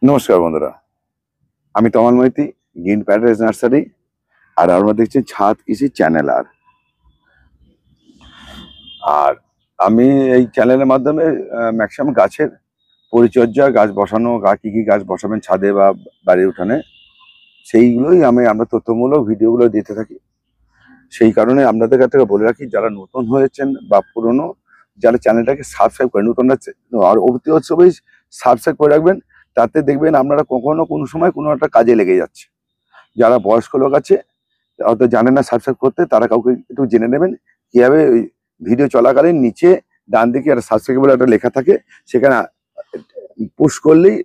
নমস্কার বন্ধুরা, আমি তমাল মৈতি, গ্রিন প্যারাডাইস নার্সারি। আর আমরা দেখছি ছাদ কৃষি চ্যানেল। আর আমি এই চ্যানেলের মাধ্যমে ম্যাক্সিমাম গাছের পরিচর্যা, গাছ বসানো, কি কি গাছ বসাবেন ছাদে বা বাড়ির উঠানে, সেইগুলোই আমরা তথ্যমূলক ভিডিওগুলো দিতে থাকি। সেই কারণে আপনাদের কাছ থেকে বলে রাখি, যারা নতুন হয়েছেন বা পুরনো, যারা চ্যানেলটাকে সাবস্ক্রাইব করেন, নতুনরা আর অতি অবশ্যই সাবস্ক্রাইব করে রাখবেন। তাতে দেখবেন আপনারা কখনো কোনো সময় কোনো একটা কাজে লেগে যাচ্ছে। যারা বয়স্ক লোক আছে, হয়তো জানেন না সাবস্ক্রাইব করতে, তারা কাউকে একটু জেনে নেবেন কিভাবে। ওই ভিডিও চলাকালীন নিচে ডান দিকে একটা সাবস্ক্রাইব বলে একটা লেখা থাকে, সেখানে পুশ করলেই,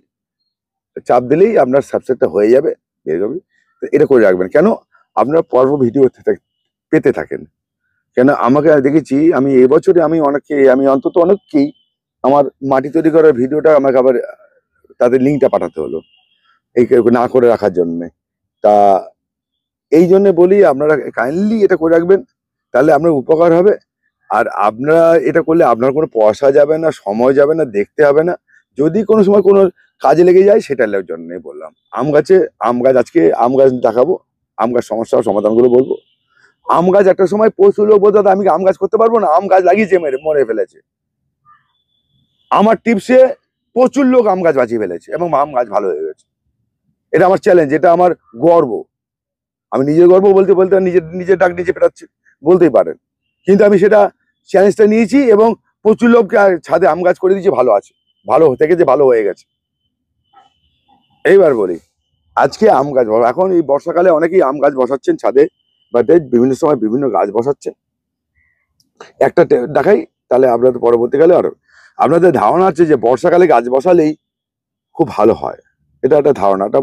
চাপ দিলেই আপনার সাবস্ক্রাইবটা হয়ে যাবে, বের হবে। তো এটা করে রাখবেন, কেন আপনারা পর্ব ভিডিও পেতে থাকেন। কেন আমাকে দেখেছি, আমি এবছরে আমি অন্তত অনেককেই আমার মাটি তৈরি করার ভিডিওটা আমাকে আবার তাদের লিঙ্কটা পাঠাতে হলো এই না করে রাখার জন্যে। তা এই জন্য বলি, আপনারা কাইন্ডলি এটা করে রাখবেন, তাহলে আপনার উপকার হবে। আর আপনারা এটা করলে আপনার কোনো পয়সা যাবে না, সময় যাবে না, দেখতে হবে না। যদি কোনো সময় কোনো কাজে লেগে যায়, সেটার জন্যই বললাম। আজকে আম গাছ দেখাবো, আম গাছ সমস্যার সমাধানগুলো বলবো। আম গাছ একটা সময় প্রচুর লোক বলতো, আমি আম গাছ করতে পারবো না, আম গাছ লাগিয়েছে মরে ফেলেছে। আমার টিপসে প্রচুর লোক আম গাছ বাঁচিয়ে ফেলেছে এবং আম গাছ ভালো হয়ে গেছে। এটা আমার চ্যালেঞ্জ, এটা আমার গর্ব। আমি নিজের গর্ব বলতে বলতে নিজের ডাক নিজে পেটাচ্ছি, বলতেই পারেন। কিন্তু আমি সেটা চ্যালেঞ্জটা নিয়েছি এবং প্রচুর লোককে ছাদে আম গাছ করে দিয়েছি, ভালো আছে, ভালো থেকে যে ভালো হয়ে গেছে। এইবার বলি, আজকে আম গাছ এখন এই বর্ষাকালে অনেকেই আম গাছ বসাচ্ছেন ছাদে, বা বিভিন্ন সময় বিভিন্ন গাছ বসাচ্ছেন। একটা দেখাই, তাহলে আপনাদের পরবর্তীকালে আরো আপনাদের ধারণা আছে যে বর্ষাকালে গাছ বসালেই খুব ভালো হয়। এটা একটা ধারণা, এটা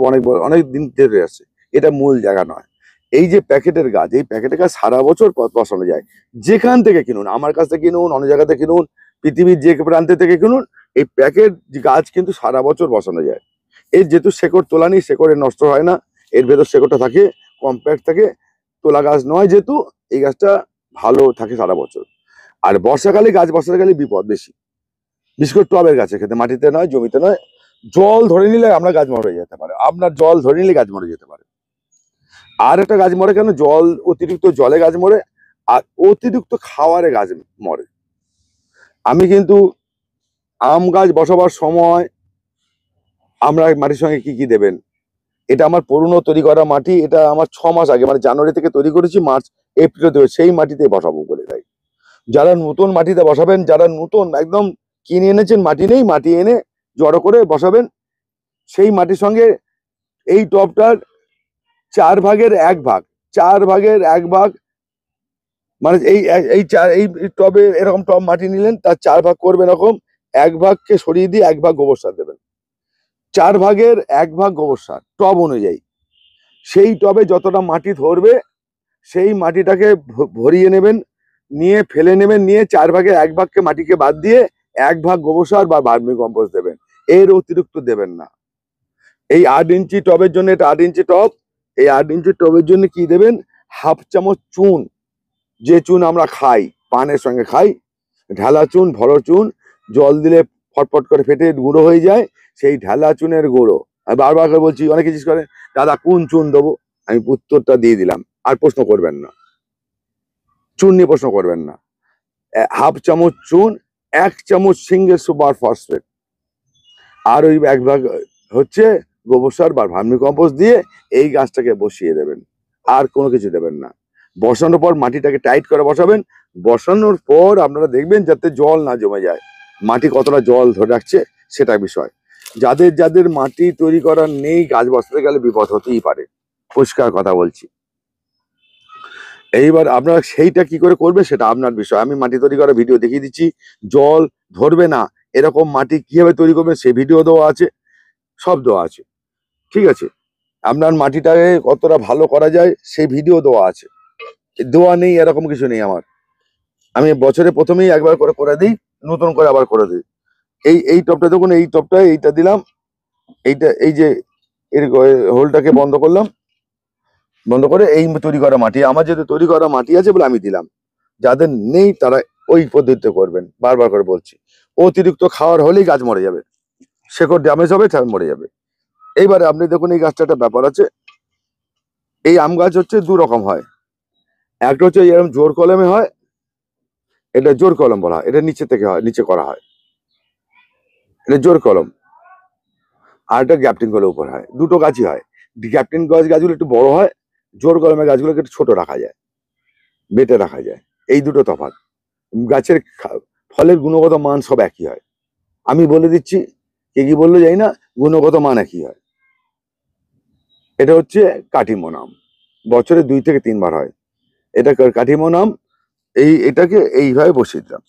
অনেক দিন ধরে আছে, এটা মূল জায়গা নয়। এই যে প্যাকেটের গাছ, এই প্যাকেটের গাছ সারা বছর বসানো যায়। যেখান থেকে কিনুন, আমার কাছ থেকে কিনুন, অন্য জায়গাতে কিনুন, পৃথিবীর যে প্রান্তে থেকে কিনুন, এই প্যাকেট গাছ কিন্তু সারা বছর বসানো যায়। এর যেহেতু শেকড় তোলা নেই, শেকড়ে নষ্ট হয় না, এর ভেতর শেকড়টা থাকে, কম্প্যাক্ট থাকে, তোলা গাছ নয় যেহেতু, এই গাছটা ভালো থাকে সারা বছর। আর বর্ষাকালে গাছ বসাতে গেলে বিপদ বেশি, বিশেষ করে টবের গাছের ক্ষেত্রে, মাটিতে নয়, জমিতে নয়। জল ধরে নিলে আমরা গাছ মরে যেতে পারে, আপনার জল ধরে নিলে গাছ মরে যেতে পারে। আর একটা গাছ মরে কেন, অতিরিক্ত জলে গাছ মরে, আর অতিরিক্ত খাওয়ারে গাছ মরে। আমি কিন্তু আম গাছ বসাবার সময় আমরা মাটির সঙ্গে কি কি দেবেন, এটা আমার পুরনো তৈরি করা মাটি, এটা আমার 6 মাস আগে, মানে জানুয়ারি থেকে তৈরি করেছি, মার্চ এপ্রিলে দেবে, সেই মাটিতে বসাবো বলে তাই। যারা নতুন মাটিতে বসাবেন, যারা নতুন একদম কিনে এনেছেন, মাটি নেই, মাটি এনে জড়ো করে বসাবেন, সেই মাটির সঙ্গে এই টবটার 4/1 ভাগ, মানে এই টবে এরকম টব মাটি নিলেন, তার 4 ভাগ করবেন, এরকম 1 ভাগকে সরিয়ে দিয়ে 1 ভাগ গোবর সার দেবেন। 4/1 ভাগ গোবর সার টব অনুযায়ী। সেই টবে যতটা মাটি ধরবে, সেই মাটিটাকে ভরিয়ে নেবেন, নিয়ে ফেলে নেবেন, নিয়ে 4/1 ভাগকে মাটিকে বাদ দিয়ে 1 ভাগ গোবর সার বা ভার্মি কম্পোস্ট দেবেন। এর অতিরিক্ত দেবেন না। এই 8 ইঞ্চি টবের জন্য, এটা 8 ইঞ্চি টব, এই 8 ইঞ্চি টবের জন্য কি দেবেন, হাফ চামচ চুন, যে চুন আমরা খাই, পানের সঙ্গে খাই, ঢালা চুন, ভরো চুন, জল দিলে ফটফট করে ফেটে গুঁড়ো হয়ে যায়, সেই ঢালা চুনের গুঁড়ো। আমি বারবার করে বলছি, অনেকে জিজ্ঞেস করে, দাদা কোন চুন দেবো, আমি উত্তরটা দিয়ে দিলাম, আর প্রশ্ন করবেন না, চুন নিয়ে প্রশ্ন করবেন না। হাফ চামচ চুন, 1 চামচ সিঙ্গেল সুপার ফসফেট, আর ওই 1 ভাগ হচ্ছে গোবর সার বা ভার্মি কম্পোস্ট দিয়ে এই গাছটাকে বসিয়ে দেবেন, আর কোনো কিছু দেবেন না। বসানোর পর মাটিটাকে টাইট করে বসাবেন। বসানোর পর আপনারা দেখবেন যাতে জল না জমে যায়, মাটি কতটা জল ধরে রাখছে সেটা বিষয়। যাদের যাদের মাটি তৈরি করার নেই, গাছ বসাতে গেলে বিপদ হতেই পারে, পরিষ্কার কথা বলছি। এইবার আপনারা সেইটা কি করে করবে সেটা আপনার বিষয়। আমি মাটি তৈরি করার ভিডিও দেখিয়ে দিচ্ছি, জল ধরবে না এরকম মাটি কিভাবে তৈরি করবেন সেই ভিডিও দেওয়া আছে, সব দেওয়া আছে, ঠিক আছে। আপনার মাটিটাকে কতটা ভালো করা যায় সেই ভিডিও দেওয়া আছে। দেওয়া নেই এরকম কিছু নেই আমার, আমি বছরে প্রথমেই একবার করে করে দিই, নতুন করে আবার করে দিই। এই টপটা দেখুন, এই টপটা এইটা দিলাম, এইটা এই যে এর হোলটাকে বন্ধ করলাম, বন্ধ করে এই তৈরি করা মাটি, আমার যেহেতু তৈরি করা মাটি আছে বলে আমি দিলাম। যাদের নেই তারা ওই পদ্ধতিতে করবেন, বারবার করে বলছি। অতিরিক্ত খাওয়ার হলেই গাছ মরে যাবে, শেকড় ড্যামেজ হবে, মরে যাবে। এইবারে আপনি দেখুন এই গাছটা একটা ব্যাপার আছে। এই আম গাছ হচ্ছে দু রকম হয়। একটা হচ্ছে এরকম জোর কলমে হয়, এটা জোর কলম বলা হয়, এটা নিচে থেকে হয়, নিচে করা হয়, এটা জোর কলম। আর এটা গ্যাপটিং করে উপর হয়, দুটো গাছই হয়। গ্যাপটিং গাছগুলো একটু বড় হয়, জোর কলমের গাছগুলোকে একটু ছোট রাখা যায়, বেটে রাখা যায়। এই দুটো তফাৎ। গাছের ফলের গুণগত মান সব একই হয়। আমি বলে দিচ্ছি, কে কি বললো জানি না, গুণগত মান একই হয়। এটা হচ্ছে কাটিমন আম, বছরে 2 থেকে 3 বার হয়। এটা কাটিমন আম। এটাকে এইভাবে বসিয়ে দিলাম।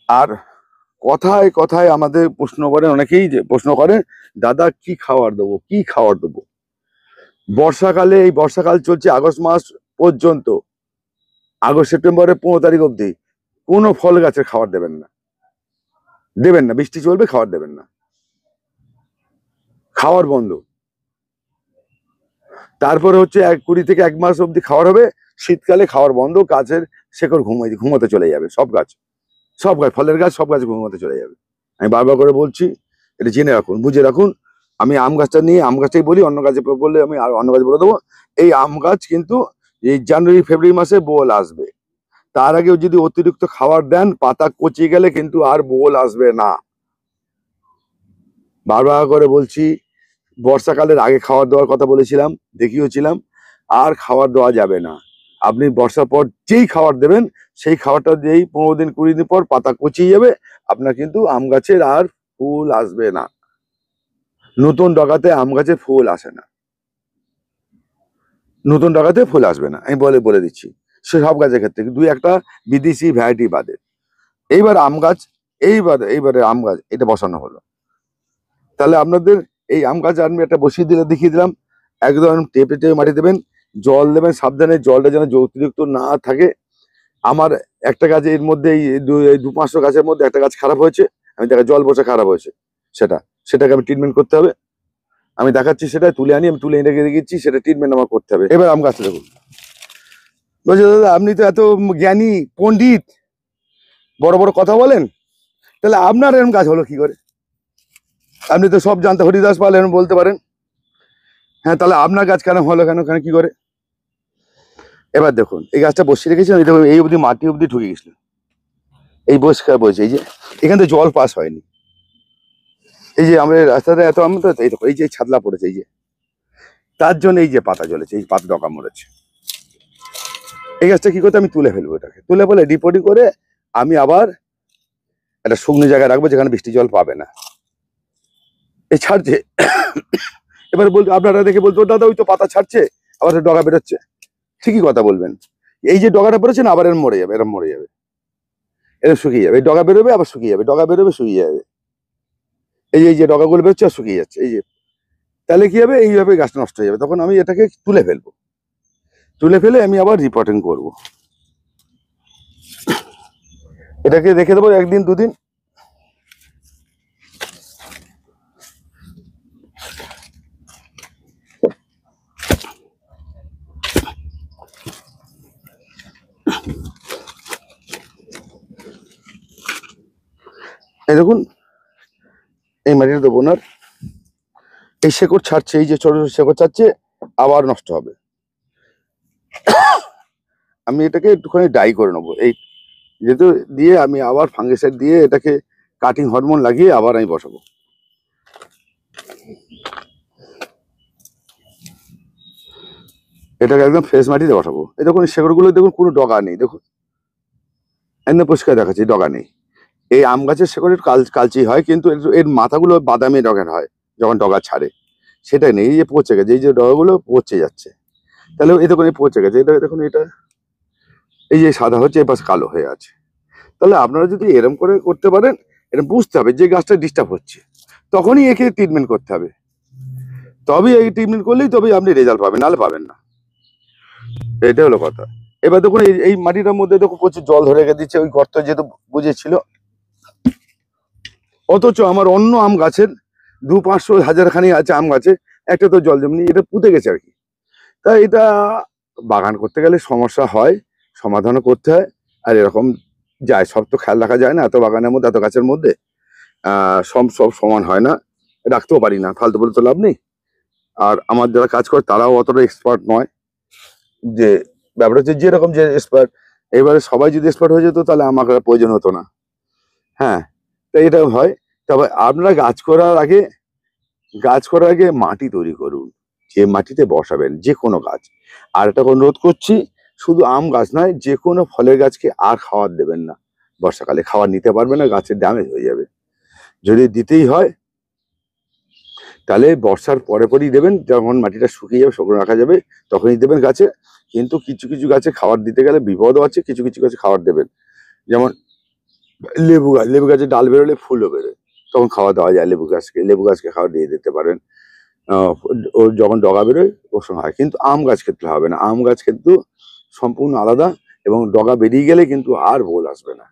আর কথায় কথায় আমাদের প্রশ্ন করেন, অনেকেই যে প্রশ্ন করেন, দাদা কি খাবার দেবো, কি খাবার দেবো। বর্ষাকালে, এই বর্ষাকাল চলছে আগস্ট মাস পর্যন্ত, আগস্ট সেপ্টেম্বরের 15 তারিখ অবধি কোনো ফল গাছের খাবার দেবেন না, দেবেন না। বৃষ্টি চলবে, খাবার দেবেন না, খাওয়ার বন্ধ। তারপরে হচ্ছে 20 থেকে 1 মাস অবধি খাওয়ার হবে। শীতকালে খাওয়ার বন্ধ, গাছের শেকড় ঘুমোতে চলে যাবে। সব গাছ, সব গাছ, ফলের গাছ সব গাছ ঘুমোতে চলে যাবে। আমি বারবার করে বলছি, এটা জেনে রাখুন, বুঝে রাখুন। আমি আম গাছটা নিয়ে আম গাছটাই বলি, অন্য গাছে বললে আমি আর অন্য গাছ বলে দেবো। এই আম গাছ কিন্তু এই জানুয়ারি ফেব্রুয়ারি মাসে বোল আসবে। তার আগেও যদি অতিরিক্ত খাবার দেন, পাতা কচি গেলে কিন্তু আর বোল আসবে না। বারবার করে বলছি, বর্ষাকালের আগে খাবার দেওয়ার কথা বলেছিলাম, দেখিয়েছিলাম। আর খাবার দেওয়া যাবে না। আপনি বর্ষার পর যেই খাবার দেবেন, সেই খাবারটা দিয়েই 15 দিন 20 দিন পর পাতা কচিয়ে যাবে, আপনার কিন্তু আম গাছের আর ফুল আসবে না। নতুন ডগাতে আম গাছে ফুল আসে না, নতুন ডগাতে ফুল আসবে না, আমি বলে দিচ্ছি। সে সব গাছের ক্ষেত্রে 2-1টা বিদেশি ভ্যারাইটি বাদে। এইবার আম গাছ, এইবারে আম গাছ এটা বসানো হলো। তাহলে আপনাদের এই আম গাছ আমি একটা বসিয়ে দিলে, দেখিয়ে দিলাম। একদম টেপে টেপে মাটি দেবেন, জল দেবেন সাবধানে, জলটা যেন অতিরিক্ত না থাকে। আমার একটা গাছ এর মধ্যে, এই 200-500 গাছের মধ্যে একটা গাছ খারাপ হয়েছে, আমি দেখা জল বসে খারাপ হয়েছে, সেটাকে আমি ট্রিটমেন্ট করতে হবে। আমি দেখাচ্ছি, সেটা তুলে আনি, আমি তুলে এনে রেখে দিচ্ছি, সেটা ট্রিটমেন্ট আমার করতে হবে। এবার আম গাছটা দেখুন। বলছে দাদা আপনি তো এত জ্ঞানী পণ্ডিত, বড় বড় কথা বলেন, তাহলে আপনার এরকম গাছ হলো কি করে? আপনি তো সব জানতে, হরিদাস পাল এরকম বলতে পারেন। হ্যাঁ, তাহলে আপনার গাছ কেন হলো, কেন কি করে? এবার দেখুন, এই গাছটা বসিয়ে রেখেছিলাম, এই দেখুন এই অবধি মাটি অবধি ঢুকে গেছিল, এই বসে বসে, এই যে এখান থেকে জল পাস হয়নি। এই যে আমাদের রাস্তাতে এত আম তো, এই দেখো এই যে ছাদলা পড়েছে, এই যে তার জন্য এই যে পাতা জ্বলেছে, এই পাতা ডকা মরেছে। এই গাছটা কি করতে, আমি তুলে ফেলবো, এটাকে তুলে ফেলে ডিপোটি করে আমি আবার একটা শুকনো জায়গায় রাখবো, যেখানে বৃষ্টি জল পাবে না। এই ছাড়ছে, এবার বলতে আপনারা দেখে বলতো, দাদা ওই তো পাতা ছাড়ছে, আবার ডগা বেরোচ্ছে। ঠিকই কথা বলবেন। এই যে ডগাটা বেরোচ্ছে না, আবার এরম মরে যাবে, এরম মরে যাবে, এরম শুকিয়ে যাবে। এই ডগা বেরোবে, আবার শুকিয়ে যাবে, ডগা বেরোবে, শুকিয়ে যাবে। এই যে ডগাগুলো বেরোচ্ছে আর শুকিয়ে যাচ্ছে, এই যে। তাহলে কি হবে, এইভাবে গাছ নষ্ট হয়ে যাবে। তখন আমি এটাকে তুলে ফেলবো, তুলে ফেলে আমি আবার রিপোর্টিং করব। এটাকে রেখে দেবো 1 দিন 2 দিন। এই দেখুন, এই মাটিটা দেবো না, এই শেকড় ছাড়ছে, এই যে ছোট ছোট শেকড় ছাড়ছে, আবার নষ্ট হবে। আমি এটাকে একটুখানি ডাই করে নেবো, এই যেহেতু দিয়ে আমি আবার ফাঙ্গিসাইড দিয়ে এটাকে কাটিং হরমোন লাগিয়ে আবার আমি বসাবো। এটাকে একদম ফ্রেশ মাটিতে বসাবো। এই দেখুন শেকড়গুলো দেখুন, কোনো ডগা নেই, দেখুন একদম পরিষ্কার দেখাচ্ছে, ডগা নেই। এই আম গাছের শেকড়ের কালচি হয়, কিন্তু এর মাথাগুলো বাদামি রঙের হয় যখন ডগা ছাড়ে, সেটা নেই। এই যে পচে গেছে, এই যে ডগাগুলো পচে যাচ্ছে, তাহলে এই দেখুন এই পচে গেছে, এটা দেখুন, এটা এই যে সাদা হচ্ছে, এর পাশে কালো হয়ে আছে। তাহলে আপনারা যদি এরম করে করতে পারেন, এটা বুঝতে হবে যে গাছটা ডিস্টার্ব হচ্ছে, তখনই একে ট্রিটমেন্ট করতে হবে। তবে এই ট্রিটমেন্ট করলেই তবে আপনি রেজাল্ট পাবেন, নাহলে পাবেন না। এটা হলো কথা। এবার দেখুন এই মাটিটার মধ্যে দেখুন প্রচুর জল ধরে রেখে দিচ্ছে, ওই গর্ত যেহেতু বুঝেছিল। অথচ আমার অন্য আম গাছের 200-500 খানি আছে আম গাছে, একটা তো জল জমনি, এটা পুঁতে গেছে আর কি। তাই এটা বাগান করতে গেলে সমস্যা হয়। সমাধানও করতে হয়। আর এরকম যায়, সব তো খেয়াল রাখা যায় না, এত বাগানের মধ্যে এত গাছের মধ্যে সব সব সমান হয় না, রাখতেও পারি না, ফালতু বলে তো লাভ নেই। আর আমার যারা কাজ করে তারাও অতটা এক্সপার্ট নয়, যে ব্যাপারটা হচ্ছে যেরকম যে এক্সপার্ট, এবারে সবাই যদি এক্সপার্ট হয়ে যেত তাহলে আমার আর প্রয়োজন হতো না। হ্যাঁ, তো এটা হয়। তবে আপনারা গাছ করার আগে মাটি তৈরি করুন, যে মাটিতে বসাবেন যে কোনো গাছ। আর এটা অনুরোধ করছি, শুধু আম গাছ নয়, যে কোনো ফলের গাছকে আর খাবার দেবেন না। বর্ষাকালে খাবার নিতে পারবে না, গাছের ড্যামেজ হয়ে যাবে। যদি দিতেই হয় তাহলে বর্ষার পরে পরেই দেবেন, যখন মাটিটা শুকিয়ে যাবে, শুকনো রাখা যাবে, তখনই দেবেন গাছে। কিন্তু কিছু কিছু গাছে খাবার দিতে গেলে বিপদও আছে, কিছু কিছু গাছে খাবার দেবেন। যেমন লেবু গাছে ডাল বেরোলে ফুলও বেরোয়, তখন খাওয়া দেওয়া যায় লেবু গাছকে খাবার দিয়ে দিতে পারেন। ওর যখন ডগা বেরোয় ওর সঙ্গে হয়। কিন্তু আম গাছ ক্ষেত্রে হবে না, আম গাছ কিন্তু সম্পূর্ণ আলাদা, এবং ডগা বেরিয়ে গেলে কিন্তু আর বোল আসবে না।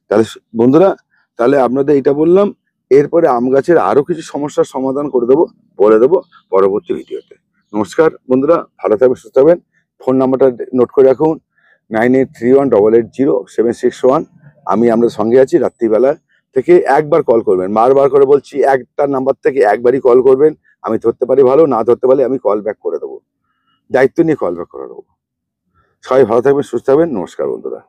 তাহলে বন্ধুরা, তাহলে আপনাদের এটা বললাম, এরপরে আম গাছের আরো কিছু সমস্যার সমাধান বলে দেবো পরবর্তী ভিডিওতে। নমস্কার বন্ধুরা, ভালো থাকবেন, সুস্থ থাকবেন। ফোন নাম্বারটা নোট করে রাখুন, 9831880761। আমি আপনাদের সঙ্গে আছি। রাত্রিবেলা থেকে একবার কল করবেন, বারবার করে বলছি, একটা নাম্বার থেকে একবারই কল করবেন। আমি ধরতে পারি ভালো, না ধরতে পারলে আমি কল ব্যাক করে দেবো, দায়িত্ব নিয়ে কল ব্যাক করে দেবো। সবাই ভালো থাকবেন, সুস্থ থাকবেন। নমস্কার বন্ধুরা।